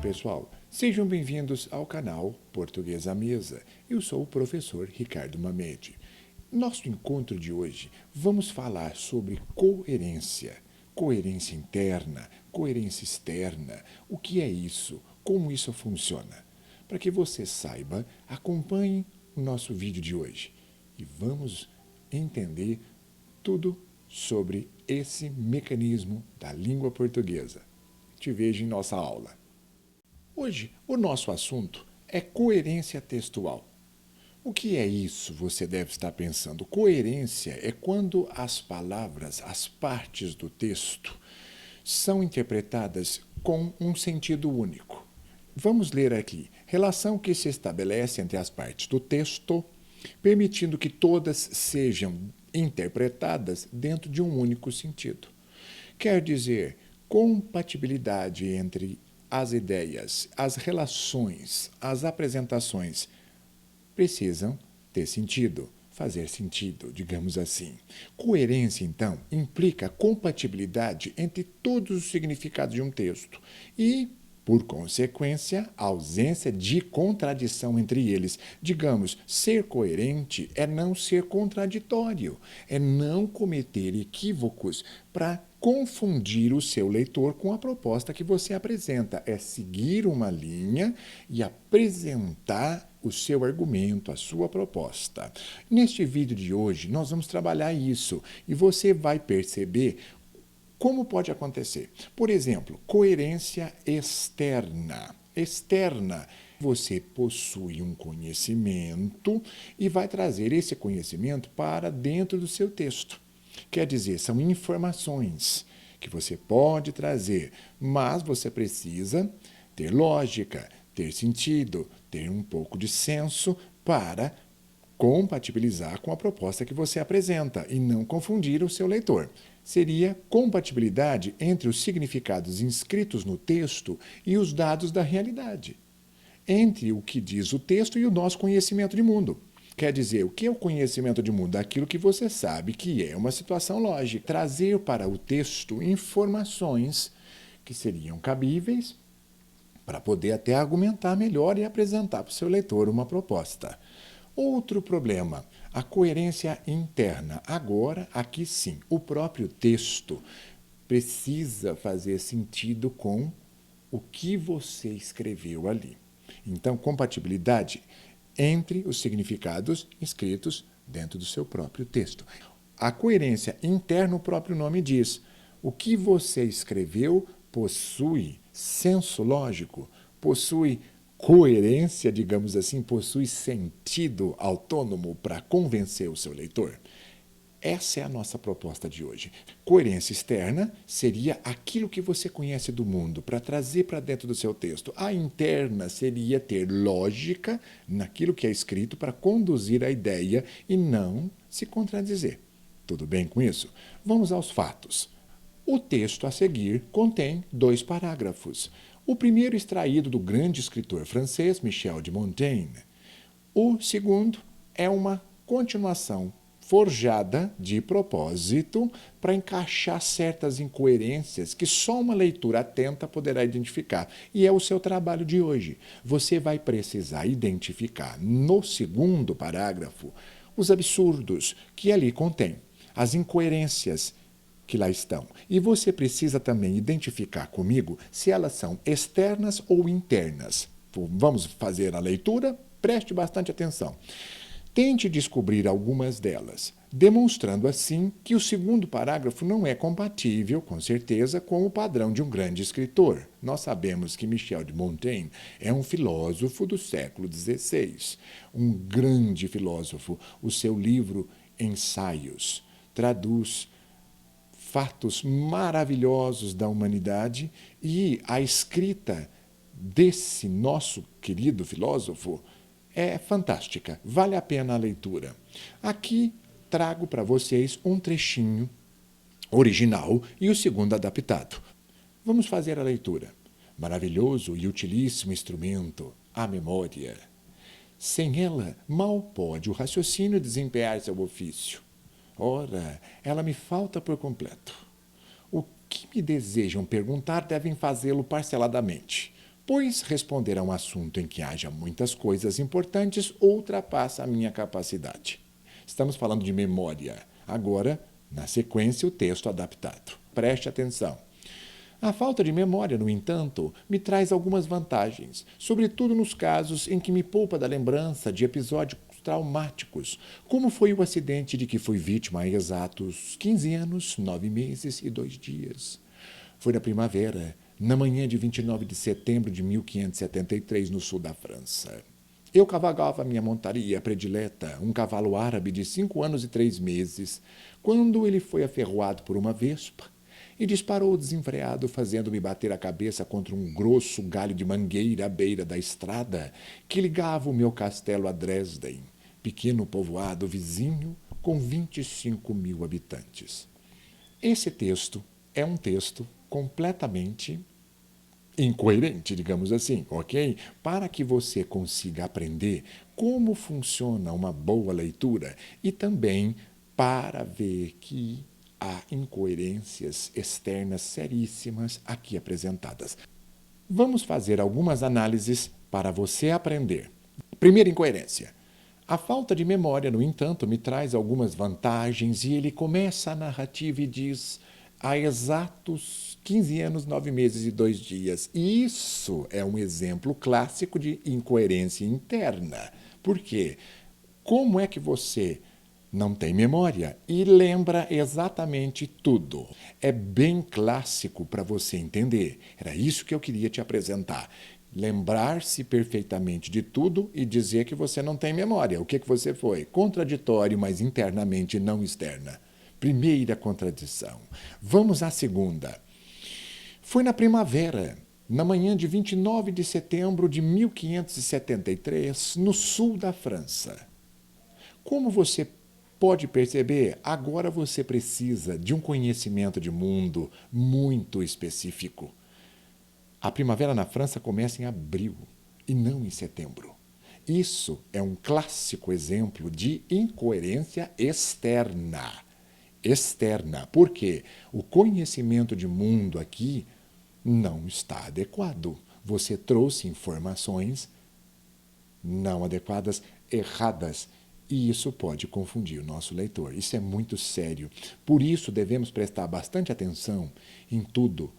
pessoal, sejam bem-vindos ao canal Português à Mesa. Eu sou o professor Ricardo Mamede. Nosso encontro de hoje, vamos falar sobre coerência. Coerência interna, coerência externa. O que é isso? Como isso funciona? Para que você saiba, acompanhe o nosso vídeo de hoje e vamos entender tudo sobre esse mecanismo da língua portuguesa. Te vejo em nossa aula. Hoje, o nosso assunto é coerência textual. O que é isso, você deve estar pensando? Coerência é quando as palavras, as partes do texto, são interpretadas com um sentido único. Vamos ler aqui. Relação que se estabelece entre as partes do texto, permitindo que todas sejam interpretadas dentro de um único sentido. Quer dizer, compatibilidade entre as ideias, as relações, as apresentações precisam ter sentido, fazer sentido, digamos assim. Coerência, então, implica compatibilidade entre todos os significados de um texto e, por consequência, a ausência de contradição entre eles. Digamos, ser coerente é não ser contraditório, é não cometer equívocos para confundir o seu leitor com a proposta que você apresenta. É seguir uma linha e apresentar o seu argumento, a sua proposta. Neste vídeo de hoje, nós vamos trabalhar isso e você vai perceber como pode acontecer. Por exemplo, coerência externa. Externa, você possui um conhecimento e vai trazer esse conhecimento para dentro do seu texto. Quer dizer, são informações que você pode trazer, mas você precisa ter lógica, ter sentido, ter um pouco de senso para compatibilizar com a proposta que você apresenta e não confundir o seu leitor. Seria compatibilidade entre os significados inscritos no texto e os dados da realidade, entre o que diz o texto e o nosso conhecimento de mundo. Quer dizer, o que é o conhecimento de mundo? Aquilo que você sabe que é uma situação lógica. Trazer para o texto informações que seriam cabíveis para poder até argumentar melhor e apresentar para o seu leitor uma proposta. Outro problema, a coerência interna. Agora, aqui sim, o próprio texto precisa fazer sentido com o que você escreveu ali. Então, compatibilidade entre os significados inscritos dentro do seu próprio texto. A coerência interna, o próprio nome diz. O que você escreveu possui senso lógico, possui coerência, digamos assim, possui sentido autônomo para convencer o seu leitor. Essa é a nossa proposta de hoje. Coerência externa seria aquilo que você conhece do mundo para trazer para dentro do seu texto. A interna seria ter lógica naquilo que é escrito para conduzir a ideia e não se contradizer. Tudo bem com isso? Vamos aos fatos. O texto a seguir contém 2 parágrafos. O primeiro extraído do grande escritor francês Michel de Montaigne. O segundo é uma continuação forjada de propósito para encaixar certas incoerências que só uma leitura atenta poderá identificar. E é o seu trabalho de hoje. Você vai precisar identificar no segundo parágrafo os absurdos que ali contém, as incoerências que lá estão. E você precisa também identificar comigo se elas são externas ou internas. Vamos fazer a leitura? Preste bastante atenção. Tente descobrir algumas delas, demonstrando assim que o segundo parágrafo não é compatível, com certeza, com o padrão de um grande escritor. Nós sabemos que Michel de Montaigne é um filósofo do século XVI, um grande filósofo. O seu livro Ensaios traduz fatos maravilhosos da humanidade e a escrita desse nosso querido filósofo é fantástica, vale a pena a leitura. Aqui trago para vocês um trechinho original e o segundo adaptado. Vamos fazer a leitura. Maravilhoso e utilíssimo instrumento, a memória. Sem ela, mal pode o raciocínio desempenhar seu ofício. Ora, ela me falta por completo. O que me desejam perguntar devem fazê-lo parceladamente. pois responder a um assunto em que haja muitas coisas importantes ultrapassa a minha capacidade. Estamos falando de memória. Agora, na sequência, o texto adaptado. Preste atenção. A falta de memória, no entanto, me traz algumas vantagens, sobretudo nos casos em que me poupa da lembrança de episódios traumáticos, como foi o acidente de que fui vítima há exatos 15 anos, 9 meses e 2 dias. Foi na primavera, na manhã de 29 de setembro de 1573, no sul da França. Eu cavalgava minha montaria predileta, um cavalo árabe de 5 anos e 3 meses, quando ele foi aferroado por uma vespa e disparou desenfreado, fazendo-me bater a cabeça contra um grosso galho de mangueira à beira da estrada que ligava o meu castelo a Dresden, pequeno povoado vizinho com 25 mil habitantes. Esse texto é um texto completamente incoerente, digamos assim, ok? Para que você consiga aprender como funciona uma boa leitura e também para ver que há incoerências externas seríssimas aqui apresentadas. Vamos fazer algumas análises para você aprender. Primeira incoerência. A falta de memória, no entanto, me traz algumas vantagens e ele começa a narrativa e diz: há exatos 15 anos, 9 meses e 2 dias. Isso é um exemplo clássico de incoerência interna. Por quê? Como é que você não tem memória e lembra exatamente tudo? É bem clássico para você entender. Era isso que eu queria te apresentar. Lembrar-se perfeitamente de tudo e dizer que você não tem memória. O que você foi? Contraditório, mas internamente não externa. Primeira contradição. Vamos à segunda. Foi na primavera, na manhã de 29 de setembro de 1573, no sul da França. Como você pode perceber, agora você precisa de um conhecimento de mundo muito específico. A primavera na França começa em abril e não em setembro. Isso é um clássico exemplo de incoerência externa. Externa, porque o conhecimento de mundo aqui não está adequado. Você trouxe informações não adequadas, erradas. E isso pode confundir o nosso leitor. Isso é muito sério. Por isso, devemos prestar bastante atenção em tudo.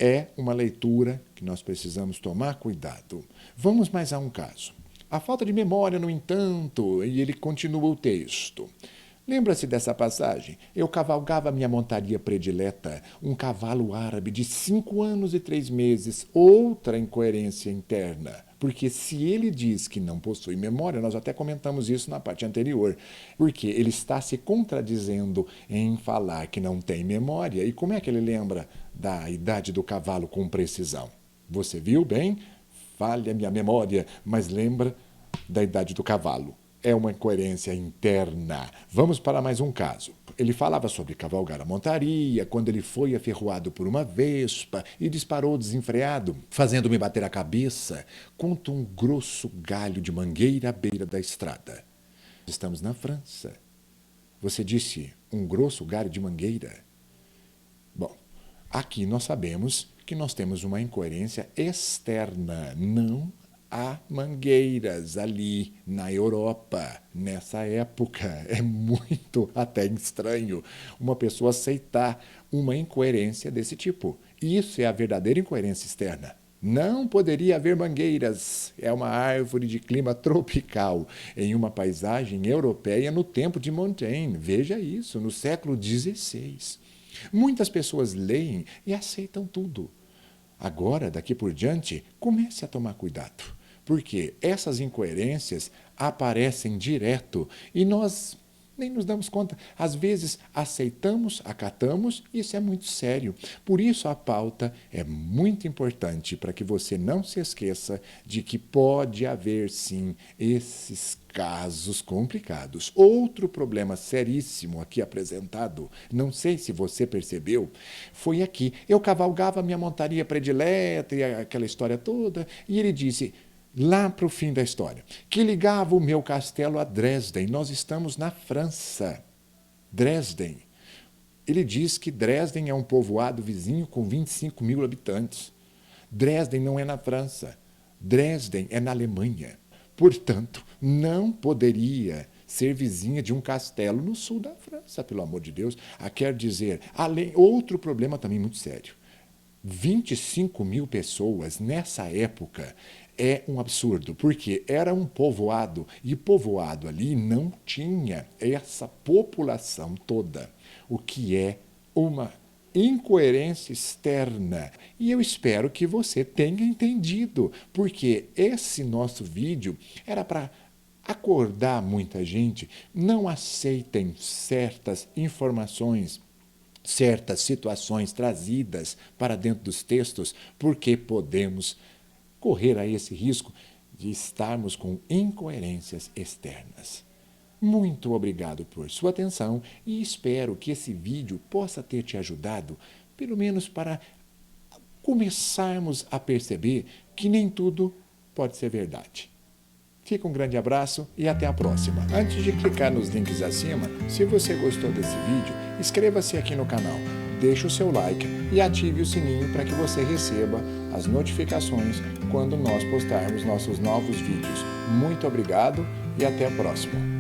É uma leitura que nós precisamos tomar cuidado. Vamos mais a um caso. A falta de memória, no entanto, e ele continua o texto. Lembra-se dessa passagem? Eu cavalgava minha montaria predileta, um cavalo árabe de 5 anos e 3 meses. Outra incoerência interna. Porque se ele diz que não possui memória, nós até comentamos isso na parte anterior, porque ele está se contradizendo em falar que não tem memória. E como é que ele lembra da idade do cavalo com precisão? Você viu bem? Falha minha memória, mas lembra da idade do cavalo. É uma incoerência interna. Vamos para mais um caso. Ele falava sobre cavalgar a montaria, quando ele foi aferroado por uma vespa e disparou desenfreado, fazendo-me bater a cabeça contra um grosso galho de mangueira à beira da estrada. Estamos na França. Você disse um grosso galho de mangueira? Bom, aqui nós sabemos que nós temos uma incoerência externa, não há mangueiras ali na Europa nessa época. É muito até estranho uma pessoa aceitar uma incoerência desse tipo. Isso é a verdadeira incoerência externa. Não poderia haver mangueiras. É uma árvore de clima tropical em uma paisagem europeia no tempo de Montaigne. Veja isso, no século XVI. Muitas pessoas leem e aceitam tudo. Agora, daqui por diante, comece a tomar cuidado. Porque essas incoerências aparecem direto e nós nem nos damos conta. Às vezes aceitamos, acatamos, e isso é muito sério. Por isso a pauta é muito importante para que você não se esqueça de que pode haver sim esses casos complicados. Outro problema seríssimo aqui apresentado, não sei se você percebeu, foi aqui. Eu cavalgava minha montaria predileta e aquela história toda, e ele disse, lá para o fim da história, que ligava o meu castelo a Dresden. Nós estamos na França. Dresden. Ele diz que Dresden é um povoado vizinho com 25 mil habitantes. Dresden não é na França. Dresden é na Alemanha. Portanto, não poderia ser vizinha de um castelo no sul da França, pelo amor de Deus. Quer dizer, outro problema também muito sério. 25 mil pessoas nessa época é um absurdo, porque era um povoado, e povoado ali não tinha essa população toda, o que é uma incoerência externa. E eu espero que você tenha entendido, porque esse nosso vídeo era para acordar muita gente. Não aceitem certas informações, certas situações trazidas para dentro dos textos, porque podemos correr a esse risco de estarmos com incoerências externas. Muito obrigado por sua atenção e espero que esse vídeo possa ter te ajudado, pelo menos para começarmos a perceber que nem tudo pode ser verdade. Fica um grande abraço e até a próxima. Antes de clicar nos links acima, se você gostou desse vídeo, inscreva-se aqui no canal, deixe o seu like e ative o sininho para que você receba as notificações quando nós postarmos nossos novos vídeos. Muito obrigado e até a próxima.